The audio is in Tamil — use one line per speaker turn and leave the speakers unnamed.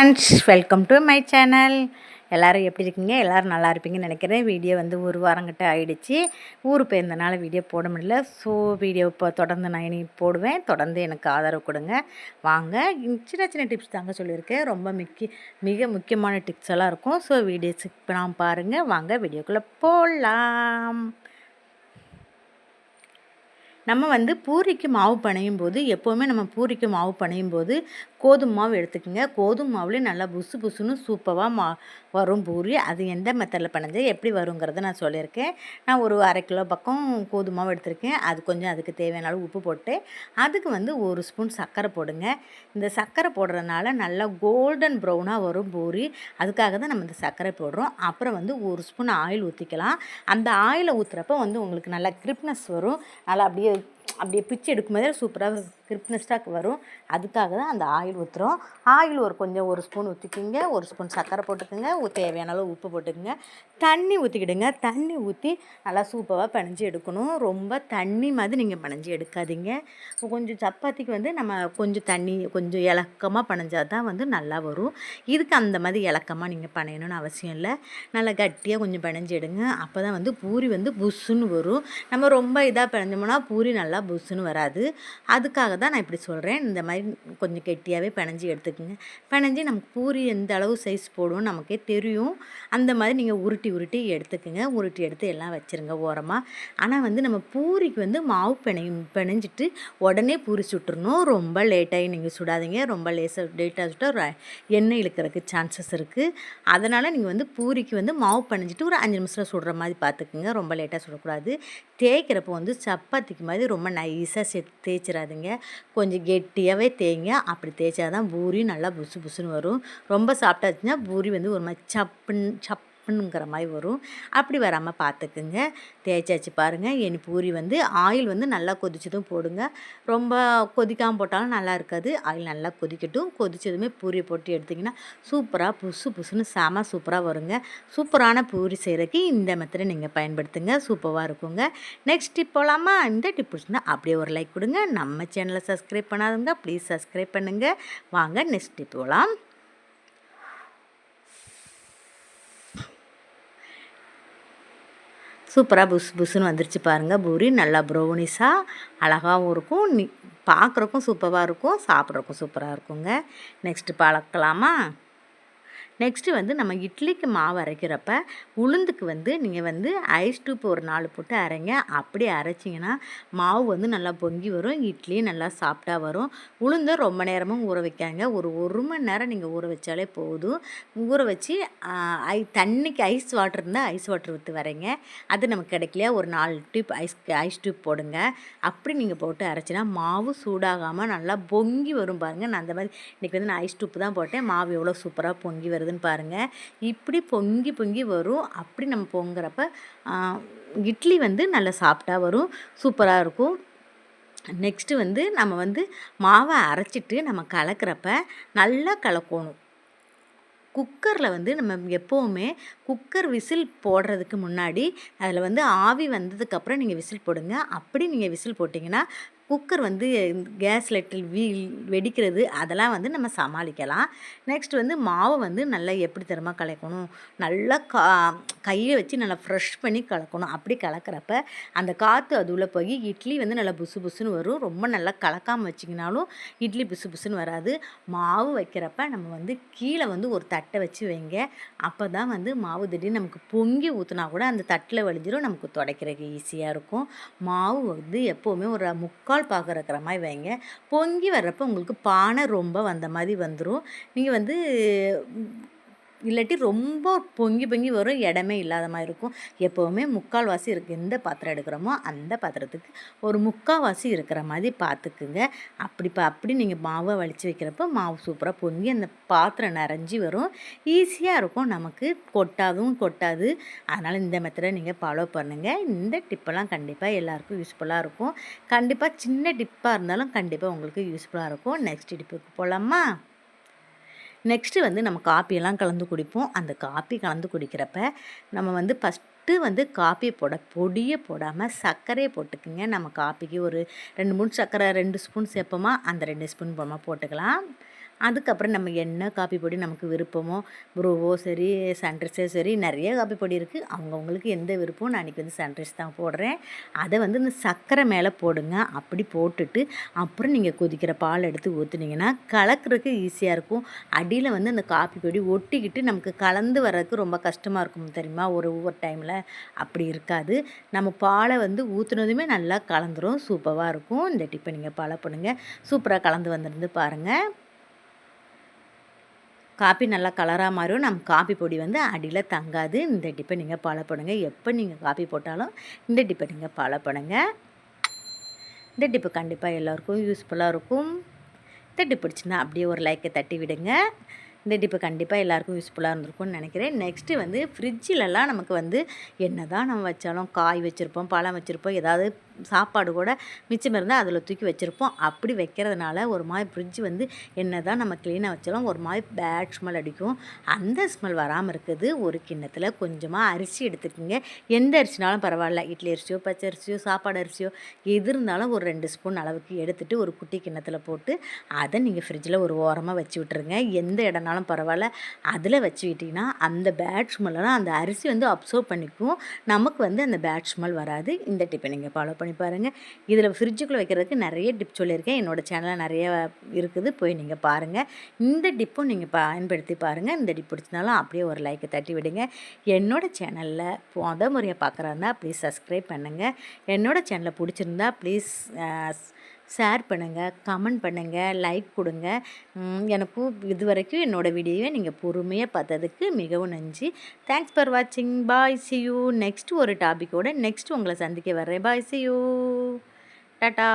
Friends, welcome to my channel. எல்லோரும் எப்படி இருக்கீங்க? எல்லோரும் நல்லா இருப்பீங்கன்னு நினைக்கிறேன். வீடியோ வந்து ஒரு வாரங்கிட்ட ஆகிடுச்சு. ஊர் போயிருந்தனால வீடியோ போட முடியல. ஸோ வீடியோ இப்போ தொடர்ந்து நான் இனி போடுவேன். தொடர்ந்து எனக்கு ஆதரவு கொடுங்க. வாங்க, சின்ன சின்ன டிப்ஸ் தாங்க சொல்லியிருக்கேன். ரொம்ப மிக முக்கியமான டிப்ஸ் எல்லாம் இருக்கும். ஸோ வீடியோ ஸ்கிப் பண்ணாமல் பாருங்கள். வாங்க வீடியோக்குள்ளே போகலாம். நம்ம வந்து பூரிக்கு மாவு பிணையும் போது எப்போவுமே நம்ம பூரிக்கு மாவு பிணையும் போது கோதுமை மாவு எடுத்துக்கோங்க. கோதுமை மாவுலேயே நல்லா புசு புசுன்னு சூப்பராக வரும் பூரி. அது எந்த மெத்தடில் பிணைஞ்சு எப்படி வருங்கிறத நான் சொல்லியிருக்கேன். நான் ஒரு 1/2 கிலோ பக்கம் கோதுமை மாவு எடுத்திருக்கேன். அது கொஞ்சம் அதுக்கு தேவையான அளவு உப்பு போட்டு அதுக்கு வந்து 1 ஸ்பூன் சர்க்கரை போடுங்க. இந்த சர்க்கரை போடுறதுனால நல்லா கோல்டன் ப்ரௌனாக வரும் பூரி. அதுக்காக தான் நம்ம இந்த சர்க்கரை போடுறோம். அப்புறம் வந்து 1 ஸ்பூன் ஆயில் ஊற்றிக்கலாம். அந்த ஆயிலை ஊற்றுறப்ப வந்து உங்களுக்கு நல்லா கிரிப்னஸ் வரும். நல்லா அப்படியே பிச்சு எடுக்கும்போதே சூப்பராக கிரிப்னஸ்டாக வரும். அதுக்காக தான் அந்த ஆயில் ஊற்றுறோம். ஆயில் கொஞ்சம் 1 ஸ்பூன் ஊற்றிக்கிங்க. 1 ஸ்பூன் சர்க்கரை போட்டுக்கோங்க. தேவையான அளவு உப்பு போட்டுக்கோங்க. தண்ணி ஊற்றிக்கிடுங்க. தண்ணி ஊற்றி நல்லா சூப்பராக பிணைஞ்சி எடுக்கணும். ரொம்ப தண்ணி மாதிரி நீங்கள் பிணைஞ்சி எடுக்காதீங்க. கொஞ்சம் சப்பாத்திக்கு வந்து நம்ம கொஞ்சம் தண்ணி கொஞ்சம் இலக்கமாக பிணைஞ்சால் தான் வந்து நல்லா வரும். இதுக்கு அந்த மாதிரி இலக்கமாக நீங்கள் பிணையணும்னு அவசியம் இல்லை. நல்லா கட்டியாக கொஞ்சம் பிணைஞ்சி எடுங்க. அப்போ தான் வந்து பூரி வந்து புஷ்ஷுன்னு வரும். நம்ம ரொம்ப இதாக பிணைஞ்சோம்னா பூரி நல்லா புஷ்ஷுன்னு வராது. அதுக்காக தான் நான் இப்படி சொல்கிறேன். இந்த மாதிரி கொஞ்சம் கெட்டியாகவே பிணைஞ்சி எடுத்துக்கோங்க. பிணைஞ்சி நமக்கு பூரி எந்த அளவு சைஸ் போடுவோம் நமக்கே தெரியும். அந்த மாதிரி நீங்கள் உருட்டி எடுத்துக்கோங்க. உருட்டி எடுத்து எல்லாம் வச்சுருங்க ஓரமாக. ஆனால் வந்து நம்ம பூரிக்கு வந்து மாவு பிணைஞ்சிட்டு உடனே பூரி சுட்டுறணும். ரொம்ப லேட்டாகி நீங்கள் சுடாதீங்க. ரொம்ப லேட்டாக சுட்டால் எண்ணெய் இழுக்கிறதுக்கு சான்சஸ் இருக்குது. அதனால் நீங்கள் வந்து பூரிக்கு வந்து மாவு பிணைஞ்சிட்டு ஒரு 5 நிமிஷத்தில் சுடுற மாதிரி பார்த்துக்குங்க. ரொம்ப லேட்டாக சுடக்கூடாது. தேய்க்கிறப்போ வந்து சப்பாத்திக்கு மாதிரி ரொம்ப நைஸாக தேய்ச்சிடாதீங்க. கொஞ்சம் கெட்டியாகவே தேய்ங்க. அப்படி தேய்ச்சா தான் பூரி நல்லா புசு புசுன்னு வரும். ரொம்ப சாப்பிட்டாச்சுன்னா பூரி வந்து ஒரு மாதிரி சப்புங்கிற மாதிரி வரும். அப்படி வராமல் பார்த்துக்குங்க. தேய்ச்சாச்சு பாருங்கள். இனி பூரி வந்து ஆயில் வந்து நல்லா கொதிச்சதும் போடுங்க. ரொம்ப கொதிக்காமல் போட்டாலும் நல்லா இருக்காது. ஆயில் நல்லா கொதிக்கட்டும். கொதிச்சதுமே பூரியை போட்டு எடுத்திங்கன்னா சூப்பராக புசுன்னு செம சூப்பராக வருங்க. சூப்பரான பூரி செய்கிறதுக்கு இந்த மெத்தடை நீங்கள் பயன்படுத்துங்க. சூப்பராக இருக்குங்க. நெக்ஸ்ட் டிப் போகலாமா? இந்த டிப் பிடிச்சிருந்தா அப்படியே ஒரு லைக் கொடுங்க. நம்ம சேனலை சப்ஸ்கிரைப் பண்ணாதவங்க ப்ளீஸ் சப்ஸ்கிரைப் பண்ணுங்கள். வாங்க நெக்ஸ்ட் டிப் போகலாம். சூப்பராக புஷ்ஷுன்னு வந்துருச்சு பாருங்கள். பூரி நல்லா ப்ரௌனிஸாக அழகாகவும் இருக்கும். பார்க்குறக்கும் சூப்பராக இருக்கும். சாப்பிட்றக்கும் சூப்பராக இருக்குங்க. நெக்ஸ்ட்டு பார்க்கலாமா? நெக்ஸ்ட்டு வந்து நம்ம இட்லிக்கு மாவு அரைக்கிறப்ப உளுந்துக்கு வந்து நீங்கள் வந்து ஐஸ் டியூப் ஒரு 4 போட்டு அரைங்க. அப்படி அரைச்சிங்கன்னா மாவு வந்து நல்லா பொங்கி வரும். இட்லியும் நல்லா சாஃப்டாக வரும். உளுந்தை ரொம்ப நேரமும் ஊற வைக்காங்க. ஒரு 1 மணி நேரம் நீங்கள் ஊற வச்சாலே போதும். ஊற வச்சு தண்ணிக்கு ஐஸ் வாட்டர் இருந்தால் ஐஸ் வாட்டர் ஊற்றி வரைங்க. அது நமக்கு கிடைக்கலையா ஒரு 4 டியூப் ஐஸ் டியூப் போடுங்க. அப்படி நீங்கள் போட்டு அரைச்சினா மாவு சூடாகாமல் நல்லா பொங்கி வரும் பாருங்கள். நான் அந்த மாதிரி இன்றைக்கி வந்து நான் ஐஸ் டியூப் தான் போட்டேன். மாவு எவ்வளோ சூப்பராக பொங்கி வருதுன்னு பாருங்கள். இப்படி பொங்கி வரும். அப்படி நம்ம பொங்குறப்ப இட்லி வந்து நல்லா சாஃப்டாக வரும். சூப்பராக இருக்கும். நெக்ஸ்ட்டு வந்து நம்ம வந்து மாவை அரைச்சிட்டு நம்ம கலக்கிறப்ப நல்லா கலக்கணும். குக்கரில் வந்து நம்ம எப்போவுமே குக்கர் விசில் போடுறதுக்கு முன்னாடி அதில் வந்து ஆவி வந்ததுக்கப்புறம் நீங்கள் விசில் போடுங்க. அப்படி நீங்கள் விசில் போட்டிங்கன்னா குக்கர் வந்து கேஸ் லைட்டில் வெடிக்கிறது அதெல்லாம் வந்து நம்ம சமாளிக்கலாம். நெக்ஸ்ட் வந்து மாவை வந்து நல்லா எப்படி தரமா கலக்கணும், நல்லா கையை வச்சு நல்லா ஃப்ரெஷ் பண்ணி கலக்கணும். அப்படி கலக்கிறப்ப அந்த காற்று அது உள்ளே போய் இட்லி வந்து நல்லா புசு புசுன்னு வரும். ரொம்ப நல்லா கலக்காமல் வச்சிங்கனாலும் இட்லி புசு புசுன்னு வராது. மாவு வைக்கிறப்ப நம்ம வந்து கீழே வந்து ஒரு தட்டை வச்சு வைங்க. அப்போ தான் வந்து மாவு திடீர்னு நமக்கு பொங்கி ஊற்றினா கூட அந்த தட்டில் வலிஞ்சிடும். நமக்கு துடைக்கிறதுக்கு ஈஸியாக இருக்கும். மாவு வந்து எப்போவுமே ஒரு 3/4 பாகம் இருக்கிற மாதிரி வைங்க. பொங்கி வர்றப்போ உங்களுக்கு பானை ரொம்ப வந்த மாதிரி வந்துடும். நீங்கள் வந்து இல்லாட்டி ரொம்ப பொங்கி வரும். இடமே இல்லாத மாதிரி இருக்கும். எப்போவுமே 3/4 வாசி எந்த பாத்திரம் எடுக்கிறோமோ அந்த பாத்திரத்துக்கு ஒரு 3/4 வாசி இருக்கிற மாதிரி பார்த்துக்குங்க. அப்படி நீங்கள் மாவை வலித்து வைக்கிறப்போ மாவு சூப்பராக பொங்கி அந்த பாத்திரம் நிறைஞ்சி வரும். ஈஸியாக இருக்கும். நமக்கு கொட்டாது. அதனால் இந்த மெத்தடை நீங்கள் ஃபாலோ பண்ணுங்கள். இந்த டிப்பெல்லாம் கண்டிப்பாக எல்லாருக்கும் யூஸ்ஃபுல்லாக இருக்கும். கண்டிப்பாக சின்ன டிப்பாக இருந்தாலும் கண்டிப்பாக உங்களுக்கு யூஸ்ஃபுல்லாக இருக்கும். நெக்ஸ்ட் டிப்புக்கு போகலாமா? நெக்ஸ்ட்டு வந்து நம்ம காப்பியெல்லாம் கலந்து குடிப்போம். அந்த காப்பி கலந்து குடிக்கிறப்ப நம்ம வந்து ஃபஸ்ட்டு வந்து காப்பியை பொடியை போடாமல் சர்க்கரையை போட்டுக்குங்க. நம்ம காப்பிக்கு ஒரு 2 ஸ்பூன் சர்க்கரை 2 ஸ்பூன் சேர்ப்போமா, அந்த 2 ஸ்பூன் போட்டுக்கலாம். அதுக்கப்புறம் நம்ம என்ன காப்பி பொடி நமக்கு விருப்பமோ, ப்ரூவோ சரி, சன்ரைஸோ சரி, நிறைய காப்பி பொடி இருக்குது. அவங்கவுங்களுக்கு எந்த விருப்பமோ நான் இன்றைக்கி வந்து சன்ரைஸ் தான் போடுறேன். அதை வந்து இந்த சர்க்கரை மேலே போடுங்க. அப்படி போட்டுட்டு அப்புறம் நீங்கள் கொதிக்கிற பால் எடுத்து ஊற்றுனீங்கன்னா கலக்கிறதுக்கு ஈஸியாக இருக்கும். அடியில் வந்து அந்த காப்பி பொடி ஒட்டிக்கிட்டு நமக்கு கலந்து வர்றதுக்கு ரொம்ப கஷ்டமாக இருக்கும் தெரியுமா? ஒவ்வொரு டைமில் அப்படி இருக்காது. நம்ம பாலை வந்து ஊற்றுனதுமே நல்லா கலந்துரும். சூப்பராக இருக்கும். இந்த டிப்பை நீங்கள் ஃபாலோ பண்ணுங்கள். சூப்பராக கலந்து வந்துருந்து பாருங்கள். காப்பி நல்லா கலராக மாறும். நம்ம காப்பி பொடி வந்து அடியில் தங்காது. இந்த டிப்பை நீங்கள் ஃபாலோ பண்ணுங்கள். எப்போ நீங்கள் காப்பி போட்டாலும் இந்த டிப்பை நீங்கள் ஃபாலோ பண்ணுங்கள். இந்த டிப்பு கண்டிப்பாக எல்லோருக்கும் யூஸ்ஃபுல்லாக இருக்கும். இந்த டிப் பிடிச்சிருந்தா அப்படியே ஒரு லைக்கை தட்டி விடுங்க. இந்த டிப்பு கண்டிப்பாக எல்லாருக்கும் யூஸ்ஃபுல்லாக இருந்திருக்கும்னு நினைக்கிறேன். நெக்ஸ்ட்டு வந்து ஃப்ரிட்ஜிலலாம் நமக்கு வந்து என்ன தான் நம்ம வச்சாலும் காய் வச்சுருப்போம், பழம் வச்சுருப்போம், ஏதாவது சாப்பாடு கூட மிச்சம் இருந்தால் அதில் தூக்கி வச்சுருப்போம். அப்படி வைக்கிறதுனால ஒரு மாதிரி ஃப்ரிட்ஜ் வந்து என்ன தான் நம்ம க்ளீனாக வச்சாலும் ஒரு மாதிரி பேட் ஸ்மெல் அடிக்கும். அந்த ஸ்மெல் வராமல் இருக்குது ஒரு கிண்ணத்தில் கொஞ்சமாக அரிசி எடுத்துக்கோங்க. எந்த அரிசினாலும் பரவாயில்ல, இட்லி அரிசியோ, பச்சை அரிசியோ, சாப்பாடு அரிசியோ எது இருந்தாலும் ஒரு 2 ஸ்பூன் அளவுக்கு எடுத்துகிட்டு ஒரு குட்டி கிண்ணத்தில் போட்டு அதை நீங்கள் ஃப்ரிட்ஜில் ஒரு ஓரமாக வச்சு விட்டுருங்க. எந்த இடம்னாலும் பரவாயில்ல, அதில் வச்சு விட்டிங்கன்னா அந்த பேட் ஸ்மெல்லாம் அந்த அரிசி வந்து அப்சர்வ் பண்ணிக்கும். நமக்கு வந்து அந்த பேட் ஸ்மெல் வராது. இந்த டிப்பை நீங்கள் ஃபாலோ பண்ணி பாருங்கள். இதில் ஃப்ரிட்ஜுக்குள்ளே வைக்கிறதுக்கு நிறைய டிப் சொல்லியிருக்கேன். என்னோடய சேனலில் நிறைய இருக்குது, போய் நீங்கள் பாருங்கள். இந்த டிப்பும் நீங்கள் பயன்படுத்தி பாருங்கள். இந்த டிப் பிடிச்சினாலும் அப்படியே ஒரு லைக்கை தட்டி விடுங்க. என்னோடய சேனலில் முறையாக பார்க்குறாருந்தா ப்ளீஸ் சப்ஸ்கிரைப் பண்ணுங்கள். என்னோடய சேனலை பிடிச்சிருந்தா ப்ளீஸ் ஷேர் பண்ணுங்கள், கமெண்ட் பண்ணுங்கள், லைக் கொடுங்க. எனக்கும் இதுவரைக்கும் என்னோடய வீடியோவை நீங்கள் பொறுமையாக பார்த்ததுக்கு மிகவும் நன்றி. தேங்க்ஸ் ஃபார் வாட்சிங். பாய், சி யூ. நெக்ஸ்ட் ஒரு டாப்பிக்கோட நெக்ஸ்ட் உங்களை சந்திக்க வர்றேன். பாய், சி யூ. டாட்டா.